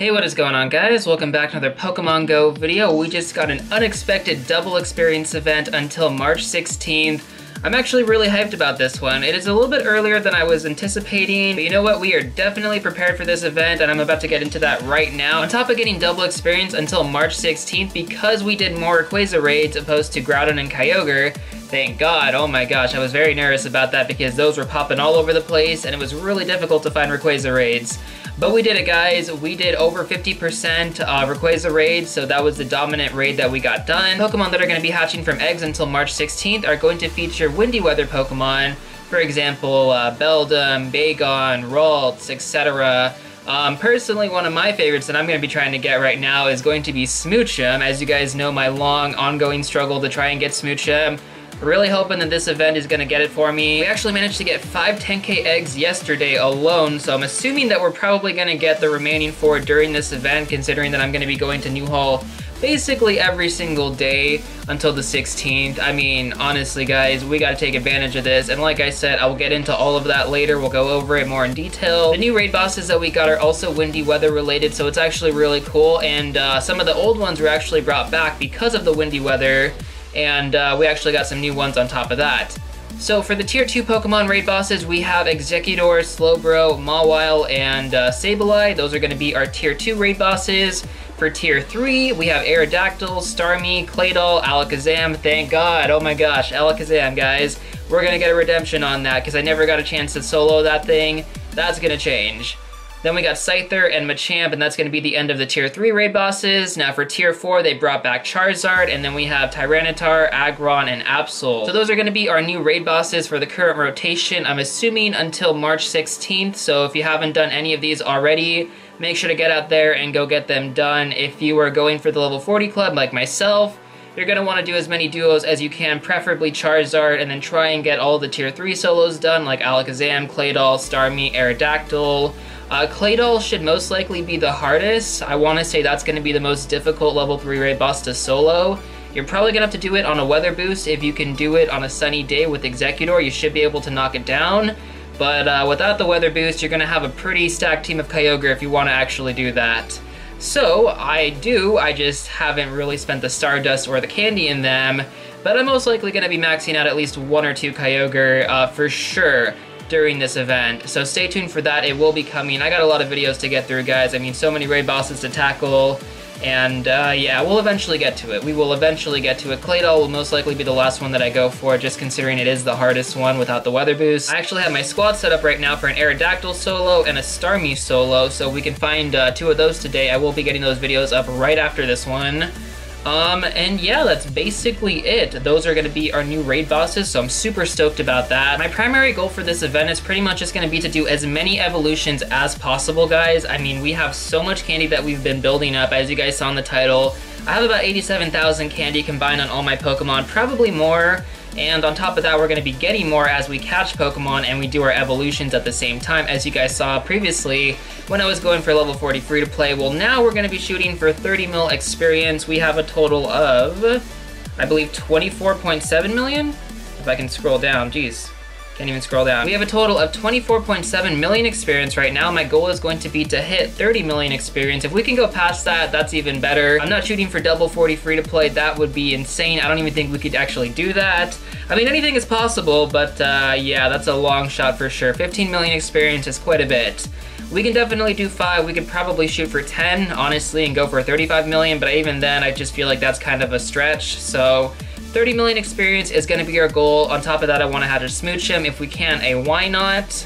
Hey, what is going on, guys? Welcome back to another Pokemon Go video. We just got an unexpected double experience event until March 16th. I'm actually really hyped about this one. It is a little bit earlier than I was anticipating, but you know what? We are definitely prepared for this event, and I'm about to get into that right now. On top of getting double experience until March 16th, because we did more Rayquaza raids opposed to Groudon and Kyogre, thank God. Oh my gosh, I was very nervous about that because those were popping all over the place, and it was really difficult to find Rayquaza raids. But we did it, guys. We did over 50% Rayquaza raids, so that was the dominant raid that we got done. Pokemon that are going to be hatching from eggs until March 16th are going to feature windy weather Pokemon. For example, Beldum, Bagon, Ralts, etc. Personally, one of my favorites that I'm going to be trying to get right now is going to be Smoochum. As you guys know, my long ongoing struggle to try and get Smoochum. Really hoping that this event is going to get it for me. We actually managed to get 5 10K eggs yesterday alone, so I'm assuming that we're probably going to get the remaining 4 during this event, considering that I'm going to be going to Newhall basically every single day until the 16th. I mean, honestly, guys, we got to take advantage of this, and like I said, I will get into all of that later. We'll go over it more in detail. The new raid bosses that we got are also windy weather related, so it's actually really cool, and some of the old ones were actually brought back because of the windy weather. And we actually got some new ones on top of that. So for the Tier 2 Pokemon raid bosses, we have Exeggutor, Slowbro, Mawile, and Sableye. Those are going to be our Tier 2 raid bosses. For Tier 3, we have Aerodactyl, Starmie, Claydol, Alakazam. Thank God. Oh my gosh, Alakazam, guys. We're going to get a redemption on that because I never got a chance to solo that thing. That's going to change. Then we got Scyther and Machamp, and that's going to be the end of the Tier 3 raid bosses. Now for Tier 4, they brought back Charizard, and then we have Tyranitar, Aggron, and Absol. So those are going to be our new raid bosses for the current rotation, I'm assuming until March 16th, so if you haven't done any of these already, make sure to get out there and go get them done. If you are going for the level 40 club like myself, you're going to want to do as many duos as you can, preferably Charizard, and then try and get all the Tier 3 solos done, like Alakazam, Claydol, Starmie, Aerodactyl. Claydol should most likely be the hardest. I want to say that's going to be the most difficult level 3 raid boss to solo. You're probably going to have to do it on a weather boost. If you can do it on a sunny day with Exeggutor, you should be able to knock it down. But without the weather boost, you're going to have a pretty stacked team of Kyogre if you want to actually do that. So, I just haven't really spent the Stardust or the candy in them, but I'm most likely going to be maxing out at least 1 or 2 Kyogre for sure during this event. So stay tuned for that, it will be coming. I got a lot of videos to get through, guys. I mean, so many raid bosses to tackle, and yeah, we'll eventually get to it. We will eventually get to it. Claydol will most likely be the last one that I go for, just considering it is the hardest one without the weather boost. I actually have my squad set up right now for an Aerodactyl solo and a Starmie solo, so we can find 2 of those today. I will be getting those videos up right after this one. And yeah, that's basically it. Those are going to be our new raid bosses, so I'm super stoked about that. My primary goal for this event is pretty much just going to be to do as many evolutions as possible, guys. I mean, we have so much candy that we've been building up, as you guys saw in the title. I have about 87,000 candy combined on all my Pokemon, probably more. And on top of that, we're going to be getting more as we catch Pokemon and we do our evolutions at the same time, as you guys saw previously when I was going for level 40 free to play. Well, now we're going to be shooting for 30 mil experience. We have a total of, I believe, 24.7 million? If I can scroll down, geez. Can't even scroll down. We have a total of 24.7 million experience right now. My goal is going to be to hit 30 million experience. If we can go past that, that's even better. I'm not shooting for double 40 free to play. That would be insane. I don't even think we could actually do that. I mean, anything is possible, but yeah, that's a long shot for sure. 15 million experience is quite a bit. We can definitely do 5. We could probably shoot for 10, honestly, and go for 35 million, but even then, I just feel like that's kind of a stretch, so 30 million experience is going to be our goal. On top of that, I want to hatch a Smoochum. If we can, a why not?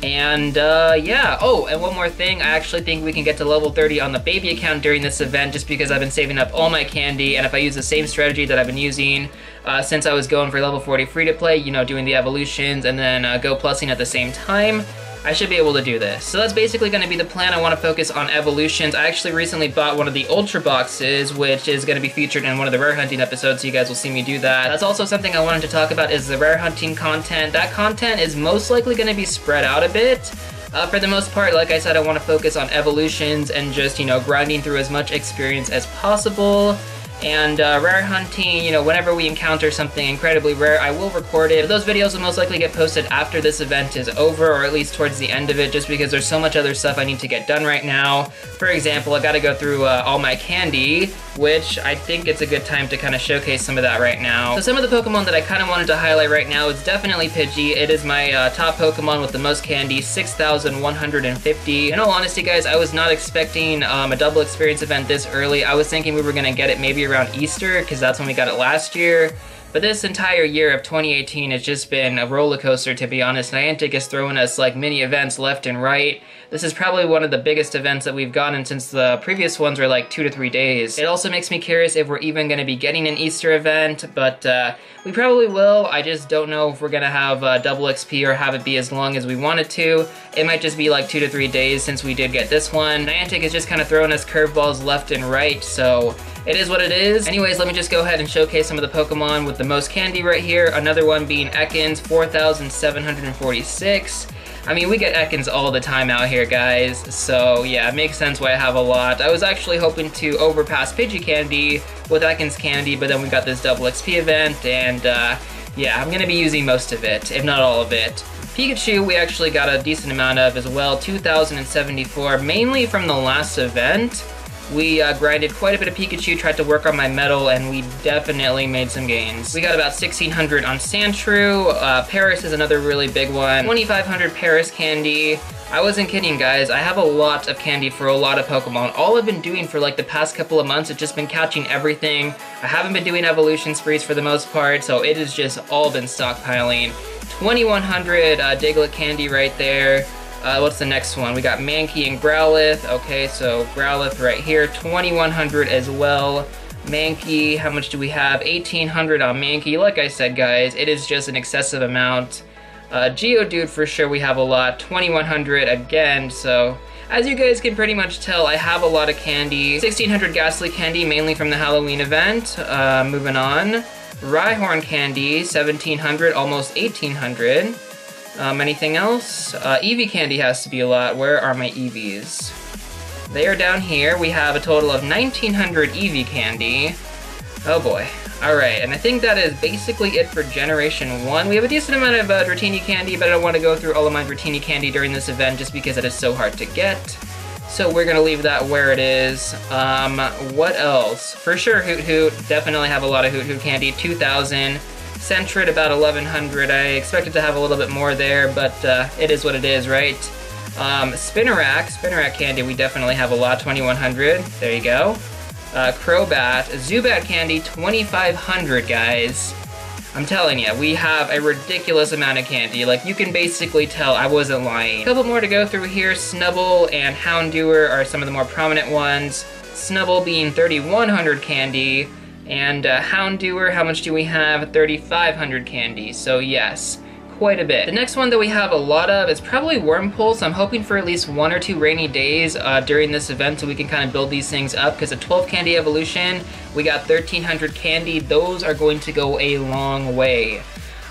And yeah, oh, and one more thing, I actually think we can get to level 30 on the baby account during this event, just because I've been saving up all my candy, and if I use the same strategy that I've been using since I was going for level 40 free to play, you know, doing the evolutions and then go plussing at the same time, I should be able to do this. So that's basically going to be the plan. I want to focus on evolutions. I actually recently bought one of the Ultra Boxes, which is going to be featured in one of the rare hunting episodes, so you guys will see me do that. That's also something I wanted to talk about, is the rare hunting content. That content is most likely going to be spread out a bit. For the most part, like I said, I want to focus on evolutions and just, you know, grinding through as much experience as possible. And rare hunting, you know, whenever we encounter something incredibly rare, I will record it. Those videos will most likely get posted after this event is over, or at least towards the end of it, just because there's so much other stuff I need to get done right now. For example, I gotta go through all my candy, which I think it's a good time to kind of showcase some of that right now. So some of the Pokemon that I kind of wanted to highlight right now is definitely Pidgey. It is my top Pokemon with the most candy, 6,150. In all honesty, guys, I was not expecting a double experience event this early. I was thinking we were gonna get it maybe around Easter, because that's when we got it last year. But this entire year of 2018 has just been a roller coaster, to be honest. Niantic is throwing us like mini events left and right. This is probably one of the biggest events that we've gotten since the previous ones were like 2 to 3 days. It also makes me curious if we're even going to be getting an Easter event, but we probably will. I just don't know if we're going to have double XP or have it be as long as we want it to. It might just be like 2 to 3 days since we did get this one. Niantic is just kind of throwing us curveballs left and right, so it is what it is. Anyways, let me just go ahead and showcase some of the Pokemon with the most candy right here. Another one being Ekans, 4,746. I mean, we get Ekans all the time out here, guys, so yeah, it makes sense why I have a lot. I was actually hoping to overpass Pidgey candy with Ekans candy, but then we got this double XP event, and yeah, I'm gonna be using most of it, if not all of it. Pikachu, we actually got a decent amount of as well, 2,074, mainly from the last event. We grinded quite a bit of Pikachu, tried to work on my metal, and we definitely made some gains. We got about 1,600 on Sandshrew. Paris is another really big one. 2,500 Paris candy. I wasn't kidding, guys. I have a lot of candy for a lot of Pokemon. All I've been doing for like the past couple of months, it's just been catching everything. I haven't been doing evolution sprees for the most part, so it has just all been stockpiling. 2,100 Diglett candy right there. What's the next one? We got Mankey and Growlithe. Okay, so Growlithe right here, 2,100 as well. Mankey, how much do we have? 1,800 on Mankey. Like I said, guys, it is just an excessive amount. Geodude, for sure, we have a lot. 2,100 again, so as you guys can pretty much tell, I have a lot of candy. 1,600 Ghastly candy, mainly from the Halloween event. Moving on. Rhyhorn candy, 1,700, almost 1,800. Anything else? Eevee candy has to be a lot. Where are my Eevees? They are down here. We have a total of 1,900 Eevee candy. Oh boy. Alright, and I think that is basically it for Generation 1. We have a decent amount of Dratini candy, but I don't want to go through all of my Dratini candy during this event just because it is so hard to get. So we're gonna leave that where it is. What else? For sure, Hoot Hoot. Definitely have a lot of Hoot Hoot candy. 2,000. Sentret about 1,100. I expected to have a little bit more there, but it is what it is, right? Spinarak candy, we definitely have a lot, 2,100. There you go. Crobat, Zubat candy, 2,500, guys. I'm telling you, we have a ridiculous amount of candy. Like, you can basically tell I wasn't lying. A couple more to go through here. Snubble and Houndour are some of the more prominent ones. Snubble being 3,100 candy. And Houndour, how much do we have? 3,500 candy, so yes, quite a bit. The next one that we have a lot of is probably Wurmple. I'm hoping for at least 1 or 2 rainy days during this event so we can kind of build these things up, because a 12 candy evolution, we got 1,300 candy. Those are going to go a long way.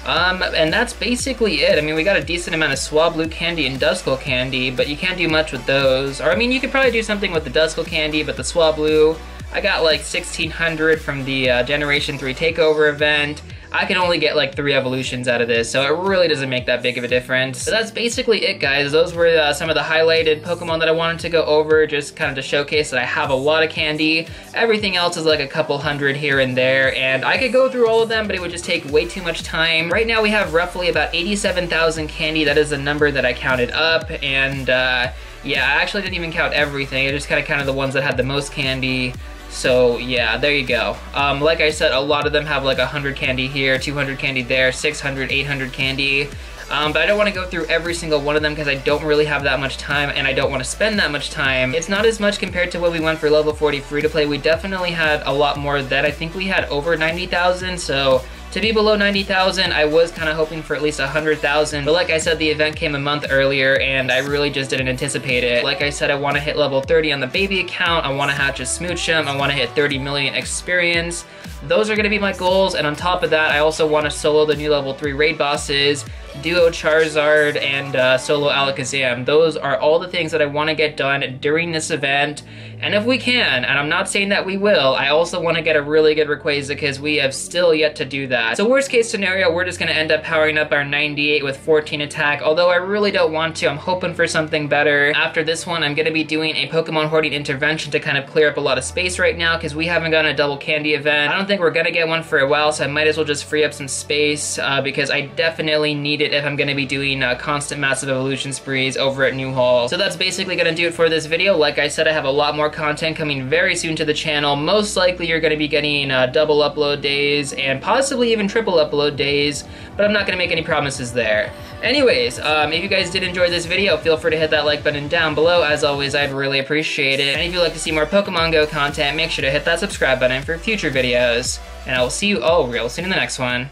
And that's basically it. I mean, we got a decent amount of Swablu candy and Duskull candy, but you can't do much with those. Or, I mean, you could probably do something with the Duskull candy, but the Swablu, I got like 1,600 from the Generation 3 Takeover event. I can only get like 3 evolutions out of this, so it really doesn't make that big of a difference. So that's basically it, guys. Those were some of the highlighted Pokemon that I wanted to go over, just kind of to showcase that I have a lot of candy. Everything else is like a couple hundred here and there, and I could go through all of them, but it would just take way too much time. Right now we have roughly about 87,000 candy. That is the number that I counted up, and yeah, I actually didn't even count everything. I just kind of counted the ones that had the most candy. So yeah, there you go. Like I said, a lot of them have like 100 candy here, 200 candy there, 600, 800 candy. But I don't want to go through every single one of them because I don't really have that much time and I don't want to spend that much time. It's not as much compared to when we went for level 40 free to play. We definitely had a lot more of that. I think we had over 90,000, so to be below 90,000, I was kind of hoping for at least 100,000, but like I said, the event came a month earlier, and I really just didn't anticipate it. Like I said, I want to hit level 30 on the baby account, I want to hatch a Smoochum, I want to hit 30 million experience. Those are going to be my goals, and on top of that, I also want to solo the new level 3 raid bosses, Duo Charizard, and solo Alakazam. Those are all the things that I want to get done during this event. And if we can, and I'm not saying that we will, I also want to get a really good Rayquaza because we have still yet to do that. So worst case scenario, we're just going to end up powering up our 98 with 14 attack, although I really don't want to. I'm hoping for something better. After this one, I'm going to be doing a Pokemon Hoarding Intervention to kind of clear up a lot of space right now because we haven't gotten a double candy event. I don't think we're going to get one for a while, so I might as well just free up some space because I definitely need it if I'm going to be doing constant massive evolution sprees over at New Hall. So that's basically going to do it for this video. Like I said, I have a lot more content coming very soon to the channel. Most likely you're going to be getting double upload days and possibly even triple upload days, but I'm not going to make any promises there. Anyways, if you guys did enjoy this video, feel free to hit that like button down below. As always, I'd really appreciate it. And if you'd like to see more Pokemon Go content, make sure to hit that subscribe button for future videos. And I will see you all real soon in the next one.